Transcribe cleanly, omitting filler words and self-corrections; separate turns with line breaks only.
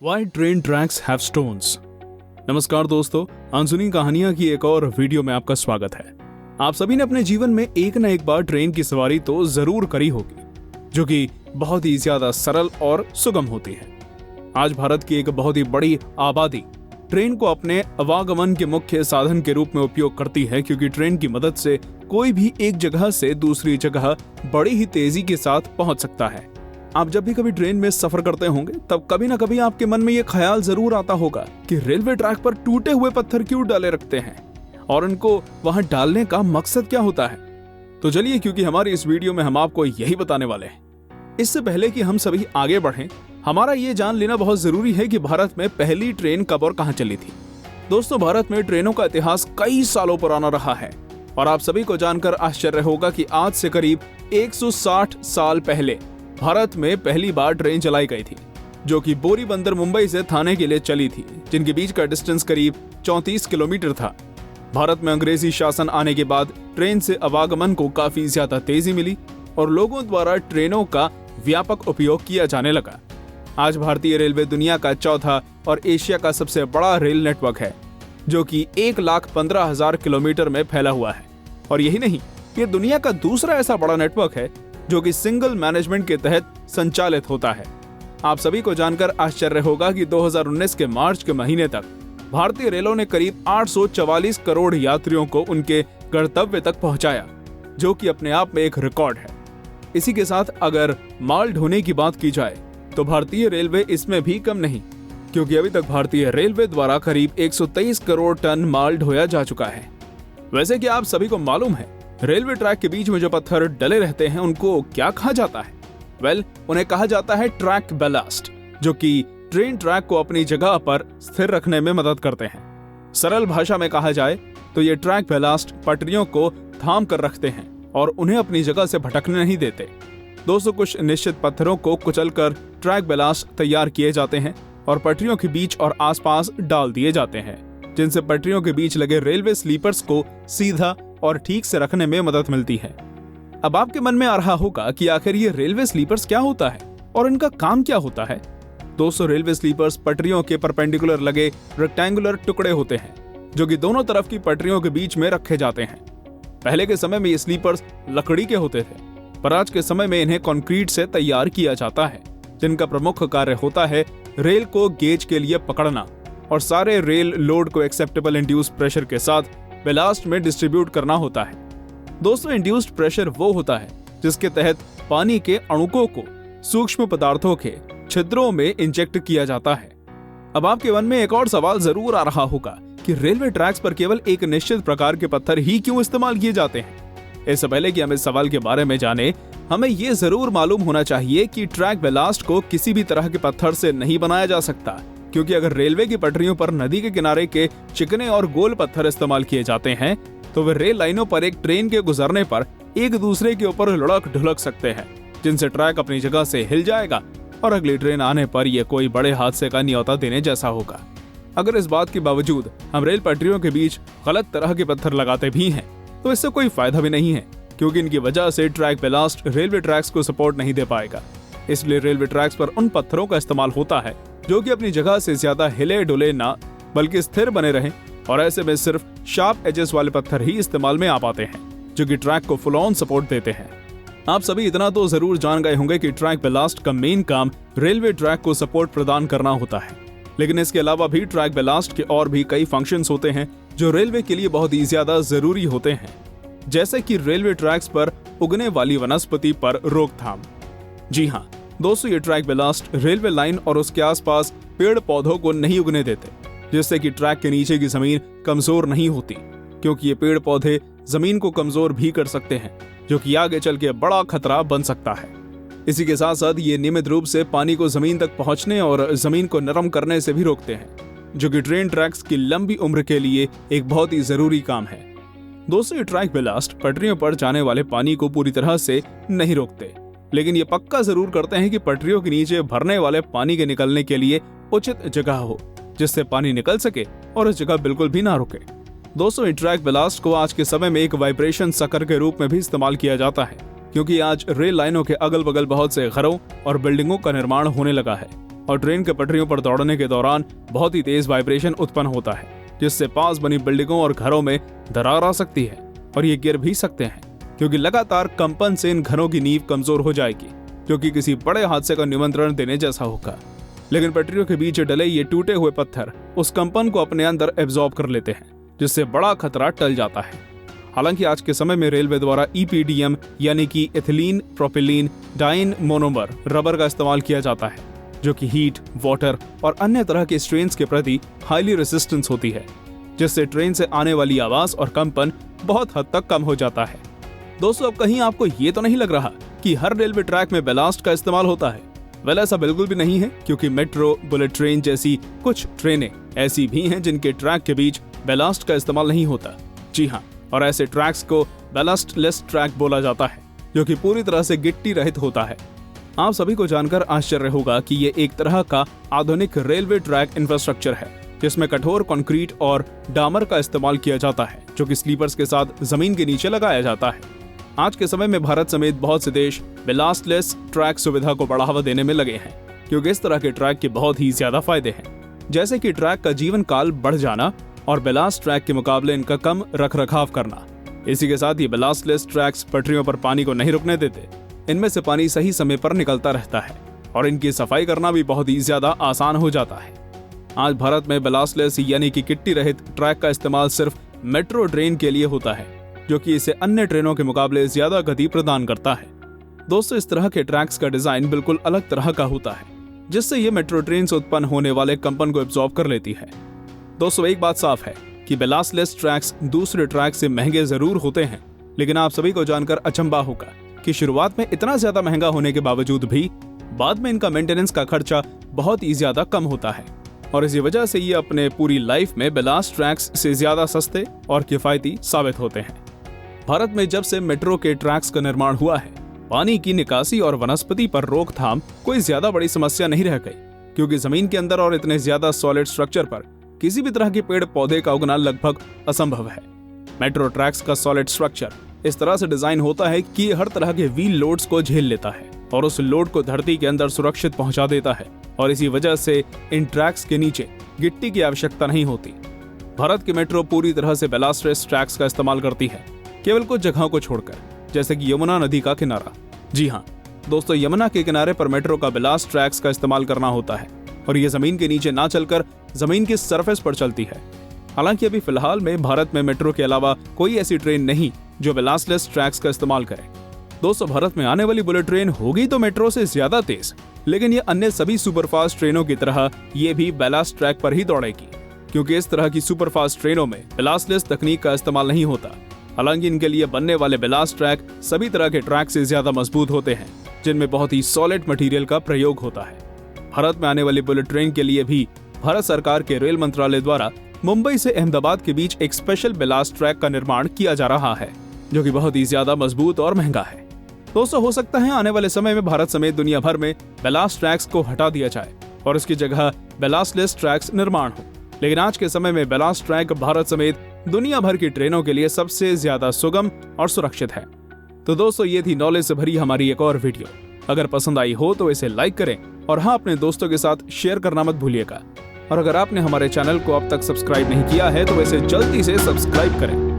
Why train tracks have stones? नमस्कार दोस्तों, अनसुनी कहानियां की एक और वीडियो में आपका स्वागत है। आप सभी ने अपने जीवन में एक न एक बार ट्रेन की सवारी तो जरूर करी होगी, जो कि बहुत ही ज्यादा सरल और सुगम होती है। आज भारत की एक बहुत ही बड़ी आबादी ट्रेन को अपने आवागमन के मुख्य साधन के रूप में उपयोग करती है, क्योंकि ट्रेन की मदद से कोई भी एक जगह से दूसरी जगह बड़ी ही तेजी के साथ पहुंच सकता है। आप जब भी कभी ट्रेन में सफर करते होंगे, तब कभी ना कभी आपके मन में ये ख्याल जरूर आता होगा कि रेलवे ट्रैक पर टूटे हुए पत्थर क्यों डाले रखते हैं और उनको वहां डालने का मकसद क्या होता है। तो चलिए, क्योंकि हमारी इस वीडियो में हम आपको यही बताने वाले हैं। इससे पहले कि हम सभी आगे बढ़ें, हमारा ये जान लेना बहुत जरूरी है कि भारत में पहली ट्रेन कब और कहां चली थी। दोस्तों, भारत में ट्रेनों का इतिहास कई सालों पुराना रहा है और आप सभी को जानकर आश्चर्य होगा कि आज से करीब 160 साल पहले भारत में पहली बार ट्रेन चलाई गई थी, जो कि बोरीबंदर मुंबई से थाने के लिए चली थी, जिनके बीच का डिस्टेंस करीब 34 किलोमीटर था। भारत में अंग्रेजी शासन आने के बाद ट्रेन से आवागमन को काफी ज्यादा तेजी मिली और लोगों द्वारा ट्रेनों का व्यापक उपयोग किया जाने लगा। आज भारतीय रेलवे दुनिया का चौथा और एशिया का सबसे बड़ा रेल नेटवर्क है, जो कि 1,15,000 किलोमीटर में फैला हुआ है। और यही नहीं, ये दुनिया का दूसरा ऐसा बड़ा नेटवर्क है जो कि सिंगल मैनेजमेंट के तहत संचालित होता है। आप सभी को जानकर आश्चर्य होगा कि 2019 के मार्च के महीने तक भारतीय रेलों ने करीब 844 करोड़ यात्रियों को उनके गंतव्य तक पहुंचाया, जो कि अपने आप में एक रिकॉर्ड है। इसी के साथ अगर माल ढोने की बात की जाए तो भारतीय रेलवे इसमें भी कम नहीं, क्योंकि अभी तक भारतीय रेलवे द्वारा करीब 123 करोड़ टन माल ढोया जा चुका है। वैसे कि आप सभी को मालूम है, रेलवे ट्रैक के बीच में जो पत्थर डले रहते हैं उनको क्या कहा जाता है? उन्हें कहा जाता है ट्रैक बैलास्ट, जो कि ट्रेन ट्रैक को अपनी जगह पर स्थिर रखने में मदद करते हैं। सरल भाषा में कहा जाए तो ये ट्रैक बैलास्ट पटरियों को थाम कर रखते हैं और उन्हें अपनी जगह से भटकने नहीं देते। दोस्तों, कुछ निश्चित पत्थरों को कुचलकर ट्रैक बैलास्ट तैयार किए जाते हैं और पटरियों के बीच और आसपास डाल दिए जाते हैं, जिनसे पटरियों के बीच लगे रेलवे स्लीपर्स को सीधा और ठीक से रखने में मदद मिलती है। अब आपके मन में आ रहा होगा कि आखिर ये रेलवे स्लीपर्स क्या होता है और इनका काम क्या होता है। दोस्तों, रेलवे स्लीपर्स पटरियों के परपेंडिकुलर लगे रेक्टेंगुलर टुकड़े होते हैं, जो कि दोनों तरफ की पटरियों के बीच में रखे जाते हैं। पहले के समय में ये स्लीपर्स लकड़ी के होते थे, पर आज के समय में इन्हें कंक्रीट से तैयार किया जाता है, जिनका प्रमुख कार्य होता है रेल को गेज के लिए पकड़ना और सारे रेल लोड को एक्सेप्टेबल इंड्यूस प्रेशर के साथ बैलास्ट में डिस्ट्रीब्यूट करना होता है। दोस्तों, इंड्यूस्ड प्रेशर वो होता है जिसके तहत पानी के अणुकों को सूक्ष्म पदार्थों के छिद्रों में इंजेक्ट किया जाता है। अब आपके मन में एक और सवाल जरूर आ रहा होगा कि रेलवे ट्रैक्स पर केवल एक निश्चित प्रकार के पत्थर ही क्यों इस्तेमाल किए जाते हैं। इससे पहले कि हम इस सवाल के बारे में जाने, हमें ये जरूर मालूम होना चाहिए कि ट्रैक बैलास्ट को किसी भी तरह के पत्थर से नहीं बनाया जा सकता, क्योंकि अगर रेलवे की पटरियों पर नदी के किनारे के चिकने और गोल पत्थर इस्तेमाल किए जाते हैं, तो वे रेल लाइनों पर एक ट्रेन के गुजरने पर एक दूसरे के ऊपर लुढ़क ढुलक सकते हैं, जिनसे ट्रैक अपनी जगह से हिल जाएगा और अगली ट्रेन आने पर यह कोई बड़े हादसे का न्योता देने जैसा होगा। अगर इस बात के बावजूद हम रेल पटरियों के बीच गलत तरह के पत्थर लगाते भी हैं, तो इससे कोई फायदा भी नहीं है, क्योंकि इनकी वजह से ट्रैक बैलास्ट रेलवे ट्रैक्स को सपोर्ट नहीं दे पाएगा। इसलिए रेलवे ट्रैक्स पर उन पत्थरों का इस्तेमाल होता है जो कि अपनी जगह से ज्यादा हिले डुले ना, बल्कि स्थिर बने रहें, और ऐसे में सिर्फ शार्प एजेस वाले पत्थर ही इस्तेमाल में आ पाते हैं, जो कि ट्रैक को फुल ऑन सपोर्ट देते हैं। आप सभी इतना तो जरूर जान गए होंगे कि ट्रैक बैलास्ट का मेन काम रेलवे ट्रैक को सपोर्ट प्रदान करना होता है, लेकिन इसके अलावा भी ट्रैक बैलास्ट के और भी कई फंक्शंस होते हैं जो रेलवे के लिए बहुत ही ज्यादा जरूरी होते हैं, जैसे कि रेलवे ट्रैक्स पर उगने वाली वनस्पति पर रोकथाम। जी हाँ दोस्तों, ये ट्रैक बैलास्ट रेलवे लाइन और उसके आसपास पेड़ पौधों को नहीं उगने देते, जिससे कि ट्रैक के नीचे की जमीन कमजोर नहीं होती, क्योंकि ये पेड़ पौधे जमीन को कमजोर भी कर सकते हैं, जो कि आगे चल के बड़ा खतरा बन सकता है। इसी के साथ साथ ये नियमित रूप से पानी को जमीन तक पहुंचने और जमीन को नरम करने से भी रोकते हैं, जो कि ट्रेन ट्रैक्स की लंबी उम्र के लिए एक बहुत ही जरूरी काम है। दोस्तों, ये ट्रैक बैलास्ट पटरियों पर जाने वाले पानी को पूरी तरह से नहीं रोकते, लेकिन ये पक्का जरूर करते हैं कि पटरियों के नीचे भरने वाले पानी के निकलने के लिए उचित जगह हो, जिससे पानी निकल सके और इस जगह बिल्कुल भी ना रुके। दोस्तों, ये ट्रैक बैलास्ट को आज के समय में एक वाइब्रेशन सकर के रूप में भी इस्तेमाल किया जाता है, क्योंकि आज रेल लाइनों के अगल बगल बहुत से घरों और बिल्डिंगों का निर्माण होने लगा है और ट्रेन के पटरियों पर दौड़ने के दौरान बहुत ही तेज वाइब्रेशन उत्पन्न होता है, जिससे पास बनी बिल्डिंगों और घरों में दरार आ सकती है और ये गिर भी सकते हैं, क्योंकि लगातार कंपन से इन घरों की नींव कमजोर हो जाएगी, जो कि किसी बड़े हादसे का निमंत्रण देने जैसा होगा। लेकिन पटरियों के बीच डले ये टूटे हुए पत्थर उस कंपन को अपने अंदर एब्जॉर्ब कर लेते हैं, जिससे बड़ा खतरा टल जाता है। हालांकि आज के समय में रेलवे द्वारा EPDM यानी कि ethylene propylene diene monomer rubber का इस्तेमाल किया जाता है, जो कि हीट, वाटर और अन्य तरह के स्ट्रेन्स के प्रति हाईली रेजिस्टेंस होती है, जिससे ट्रेन से आने वाली आवाज और कंपन बहुत हद तक कम हो जाता है। दोस्तों, अब कहीं आपको ये तो नहीं लग रहा कि हर रेलवे ट्रैक में बेलास्ट का इस्तेमाल होता है? वेल, ऐसा बिल्कुल भी नहीं है, क्योंकि मेट्रो, बुलेट ट्रेन जैसी कुछ ट्रेनें ऐसी भी हैं जिनके ट्रैक के बीच बेलास्ट का इस्तेमाल नहीं होता। जी हाँ, और ऐसे ट्रैक्स को बेलास्टलेस ट्रैक बोला जाता है, जो कि पूरी तरह से गिट्टी रहित होता है। आप सभी को जानकर आश्चर्य होगा कि ये एक तरह का आधुनिक रेलवे ट्रैक इंफ्रास्ट्रक्चर है, जिसमें कठोर कंक्रीट और डामर का इस्तेमाल किया जाता है, जो कि स्लीपर्स के साथ जमीन के नीचे लगाया जाता है। आज के समय में भारत समेत बहुत से देश बेलास्टलेस ट्रैक सुविधा को बढ़ावा देने में लगे हैं, क्योंकि इस तरह के ट्रैक के बहुत ही ज्यादा फायदे हैं, जैसे कि ट्रैक का जीवन काल बढ़ जाना और बेलास्ट ट्रैक के मुकाबले इनका कम रखरखाव करना। इसी के साथ ये बेलास्टलेस ट्रैक्स पटरियों पर पानी को नहीं रुकने देते, इनमें से पानी सही समय पर निकलता रहता है और इनकी सफाई करना भी बहुत ही ज्यादा आसान हो जाता है। आज भारत में बेलास्टलेस यानी कि गिट्टी रहित ट्रैक का इस्तेमाल सिर्फ मेट्रो ट्रेन के लिए होता है, जो कि इसे अन्य ट्रेनों के मुकाबले ज्यादा गति प्रदान करता है। दोस्तों, इस तरह के ट्रैक्स का डिजाइन बिल्कुल अलग तरह का होता है, जिससे ये मेट्रो ट्रेन से उत्पन्न होने वाले कंपन को एब्जॉर्ब कर लेती है। दोस्तों, एक बात साफ है कि बेलास्टलेस ट्रैक्स दूसरे ट्रैक से महंगे जरूर होते हैं, लेकिन आप सभी को जानकर अचंभा होगा कि शुरुआत में इतना ज्यादा महंगा होने के बावजूद भी बाद में इनका मेंटेनेंस का खर्चा बहुत ही ज्यादा कम होता है, और इसी वजह से ये अपने पूरी लाइफ में बेलास्ट ट्रैक्स से ज्यादा सस्ते और किफायती साबित होते हैं। भारत में जब से मेट्रो के ट्रैक्स का निर्माण हुआ है, पानी की निकासी और वनस्पति पर रोकथाम कोई ज्यादा बड़ी समस्या नहीं रह गई, क्योंकि जमीन के अंदर और इतने ज्यादा सॉलिड स्ट्रक्चर पर किसी भी तरह के पेड़ पौधे का उगना लगभग असंभव है। मेट्रो ट्रैक्स का सॉलिड स्ट्रक्चर इस तरह से डिजाइन होता है कि ये हर तरह के व्हील लोड्स को झेल लेता है और उस लोड को धरती के अंदर सुरक्षित पहुंचा देता है, और इसी वजह से इन ट्रैक्स के नीचे गिट्टी की आवश्यकता नहीं होती। भारत की मेट्रो पूरी तरह से बेलास्टलेस ट्रैक्स का इस्तेमाल करती है, केवल कुछ जगहों को छोड़कर, जैसे कि यमुना नदी का किनारा। जी हाँ दोस्तों, यमुना के किनारे पर मेट्रो का बेलास्ट ट्रैक्स का इस्तेमाल करना होता है, और ये जमीन के नीचे ना चलकर जमीन की सरफेस पर चलती है। हालांकि अभी फिलहाल में भारत में मेट्रो के अलावा कोई ऐसी ट्रेन नहीं जो बेलास्टलेस ट्रैक्स का इस्तेमाल करे। दोस्तों, भारत में आने वाली बुलेट ट्रेन होगी तो मेट्रो से ज्यादा तेज, लेकिन ये अन्य सभी सुपरफास्ट ट्रेनों की तरह ये भी बेलास्ट ट्रैक पर ही दौड़ेगी, क्योंकि इस तरह की सुपरफास्ट ट्रेनों में बेलास्टलेस तकनीक का इस्तेमाल नहीं होता। हालांकि इनके लिए बनने वाले बेलास्ट ट्रैक सभी तरह के ट्रैक से ज्यादा मजबूत होते हैं, जिनमें बहुत ही सॉलिड मटेरियल का प्रयोग होता है। भारत में आने वाली बुलेट ट्रेन के लिए भी भारत सरकार के रेल मंत्रालय द्वारा मुंबई से अहमदाबाद के बीच एक स्पेशल बेलास्ट ट्रैक का निर्माण किया जा रहा है, जो कि बहुत ही ज्यादा मजबूत और महंगा है। दोस्तों, हो सकता है आने वाले समय में भारत समेत दुनिया भर में बेलास्ट ट्रैक्स को हटा दिया जाए और इसकी जगह बेलास्टलेस ट्रैक्स निर्माण हो, लेकिन आज के समय में बेलास्ट ट्रैक भारत समेत दुनिया भर की ट्रेनों के लिए सबसे ज्यादा सुगम और सुरक्षित है। तो दोस्तों, ये थी नॉलेज से भरी हमारी एक और वीडियो। अगर पसंद आई हो तो इसे लाइक करें और हाँ, अपने दोस्तों के साथ शेयर करना मत भूलिएगा। और अगर आपने हमारे चैनल को अब तक सब्सक्राइब नहीं किया है तो इसे जल्दी से सब्सक्राइब करें।